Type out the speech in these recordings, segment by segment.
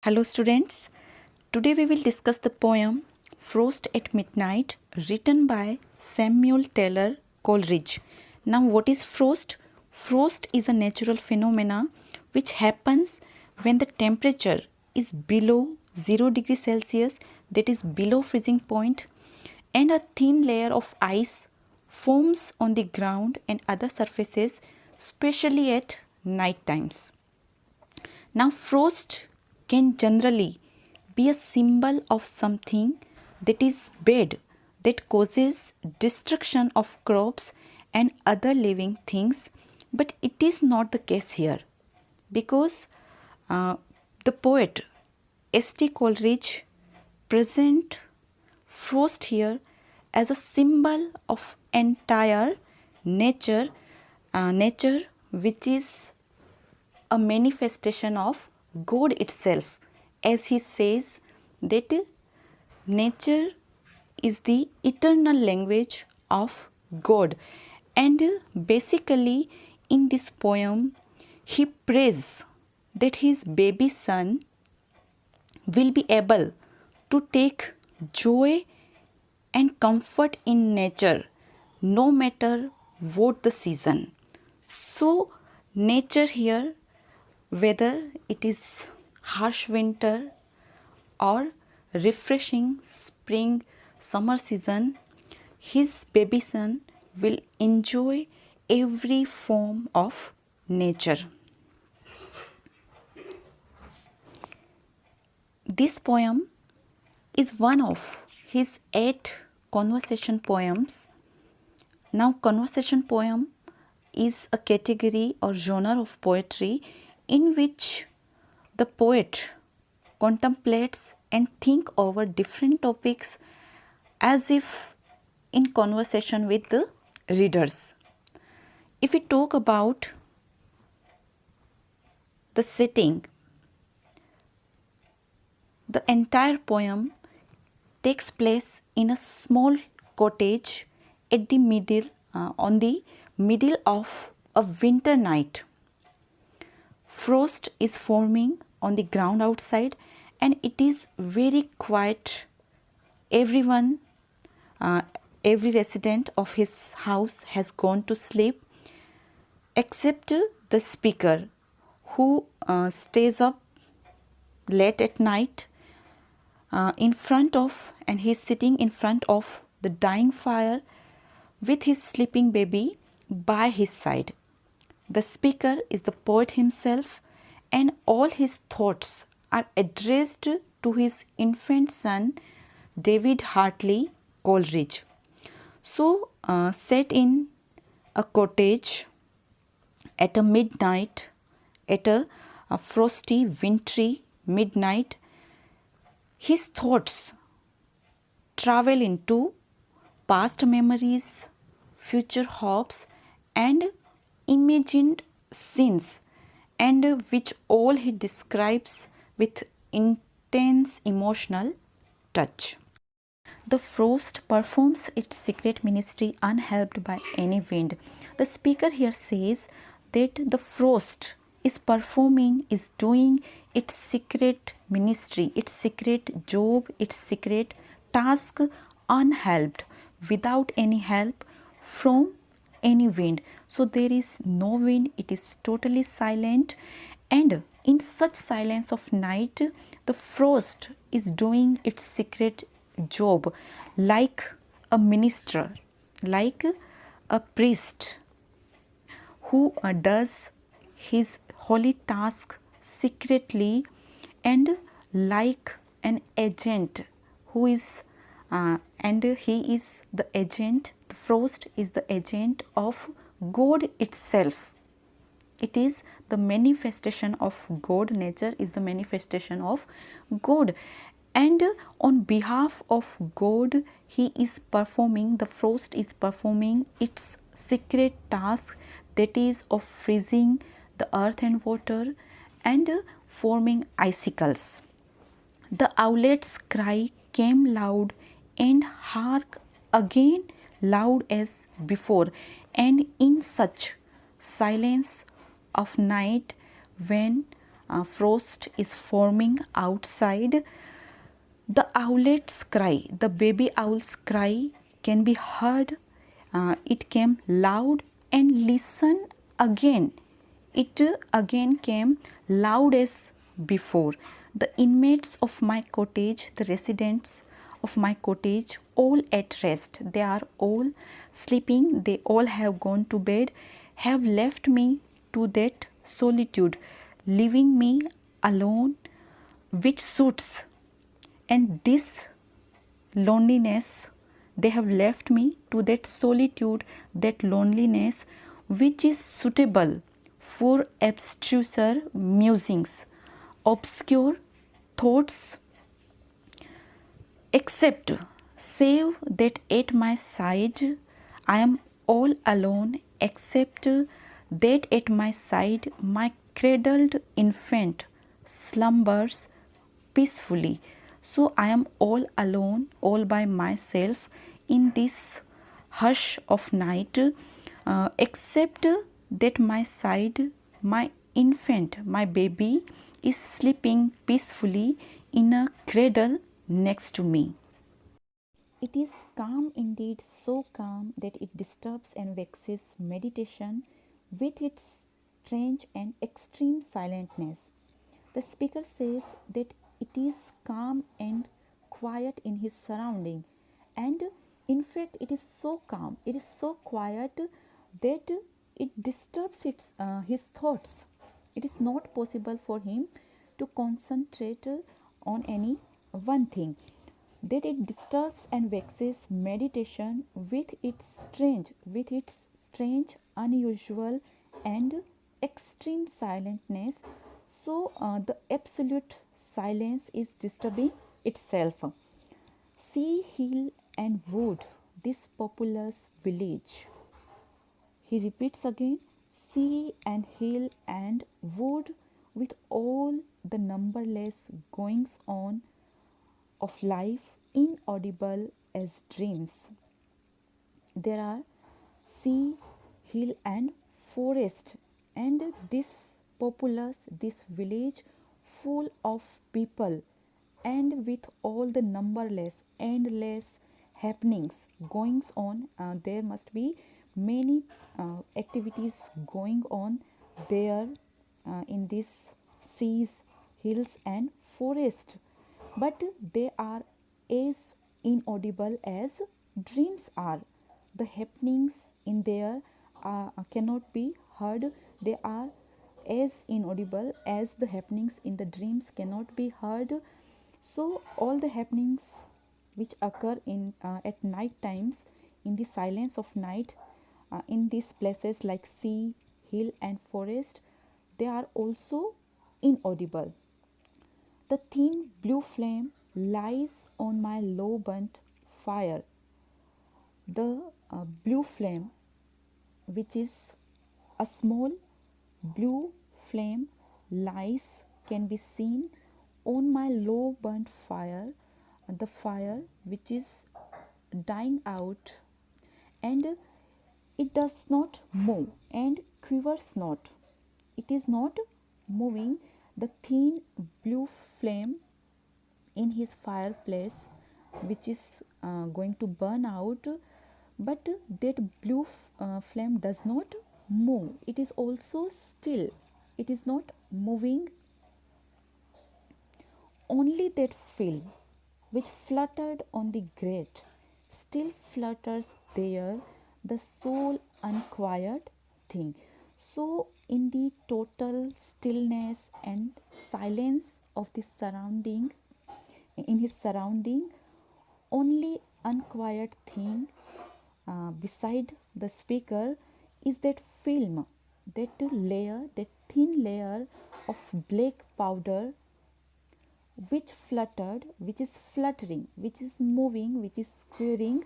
Hello students, today we will discuss the poem Frost at Midnight written by Samuel Taylor Coleridge. Now what is frost? Frost is a natural phenomena which happens when the temperature is below 0 degrees Celsius, that is below freezing point, and a thin layer of ice forms on the ground and other surfaces, especially at night times. Now, frost can generally be a symbol of something that is bad, that causes destruction of crops and other living things, but it is not the case here because the poet Asst Coleridge present frost here as a symbol of entire nature which is a manifestation of God itself, as he says that nature is the eternal language of God. And basically, in this poem, he prays that his baby son will be able to take joy and comfort in nature no matter what the season. So, nature here, whether it is harsh winter or refreshing spring summer season, his baby son will enjoy every form of nature. This poem is one of his 8 conversation poems. Now, conversation poem is a category or genre of poetry in which the poet contemplates and think over different topics as if in conversation with the readers. If we talk about the setting, the entire poem takes place in a small cottage at the middle on the middle of a winter night. Frost is forming on the ground outside and it is very quiet. Everyone, every resident of his house has gone to sleep except the speaker who stays up late at night in front of, and he is sitting in front of the dying fire with his sleeping baby by his side. The speaker is the poet himself, and all his thoughts are addressed to his infant son, David Hartley Coleridge. So, set in a cottage at a midnight, at a frosty, wintry midnight, his thoughts travel into past memories, future hopes, and imagined scenes, and which all he describes with intense emotional touch. The frost performs its secret ministry unhelped by any wind. The speaker here says that the frost is performing, is doing its secret ministry, its secret job, its secret task unhelped, without any help from any wind. So there is no wind, it is totally silent, and in such silence of night, the frost is doing its secret job like a minister, like a priest who does his holy task secretly, and like an agent who is and he is the agent, the frost is the agent of God itself. It is the manifestation of God, nature is the manifestation of God, and on behalf of God he is performing, the frost is performing its secret task, that is of freezing the earth and water and forming icicles. The owlet's cry came loud and hark again loud as before, and in such silence of night when frost is forming outside. The owlet's cry, the baby owl's cry, can be heard. It came loud and listen again. It again came loud as before. The inmates of my cottage, the residents of my cottage, all at rest. They are all sleeping. They all have gone to bed, have left me to that solitude, leaving me alone, which suits. And this loneliness, they have left me to that solitude, that loneliness, which is suitable for abstruser musings, obscure thoughts, except save that at my side I am all alone, except that at my side my cradled infant slumbers peacefully. So I am all alone, all by myself in this hush of night, except that my side, my infant, my baby is sleeping peacefully in a cradle next to me. It is calm indeed, so calm that it disturbs and vexes meditation with its strange and extreme silentness. The speaker says that it is calm and quiet in his surrounding, and in fact, it is so calm, it is so quiet that it disturbs his thoughts. It is not possible for him to concentrate on any one thing, that it disturbs and vexes meditation with its strange, unusual, and extreme silentness. So the absolute silence is disturbing itself. Sea, hill, and wood, this populous village. He repeats again, sea and hill and wood, with all the numberless goings on of life, inaudible as dreams. There are sea, hill, and forest, and this populace, this village full of people, and with all the numberless, endless happenings, goings on. There must be many activities going on there in these seas, hills, and forest, but they are as inaudible as dreams are. The happenings in there cannot be heard. They are as inaudible as the happenings in the dreams cannot be heard. So all the happenings which occur in at night times, in the silence of night, in these places like sea, hill, and forest, they are also inaudible. The thin blue flame lies on my low burnt fire. The blue flame, which is a small blue flame, lies, can be seen on my low burnt fire, the fire which is dying out, and it does not move and quivers not. It is not moving. The thin blue flame in his fireplace, which is going to burn out, but that blue flame does not move. It is also still. It is not moving. Only that film which fluttered on the grate still flutters there, the sole unquiet thing. So in the total stillness and silence of the surrounding, in his surrounding, only unquiet thing beside the speaker is that film, that layer, that thin layer of black powder which fluttered, which is fluttering, which is moving, which is squirring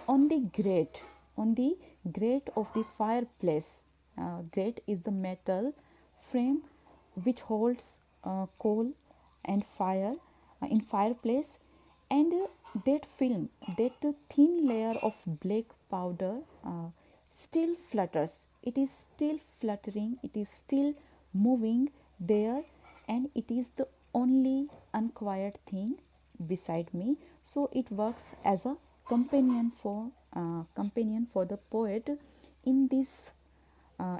on the grate of the fireplace. Grate is the metal frame which holds coal and fire in fireplace, and that film, that thin layer of black powder still flutters. It is still fluttering, it is still moving there, and it is the only unquiet thing beside me, so it works as a companion for the poet in this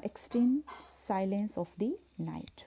extreme silence of the night.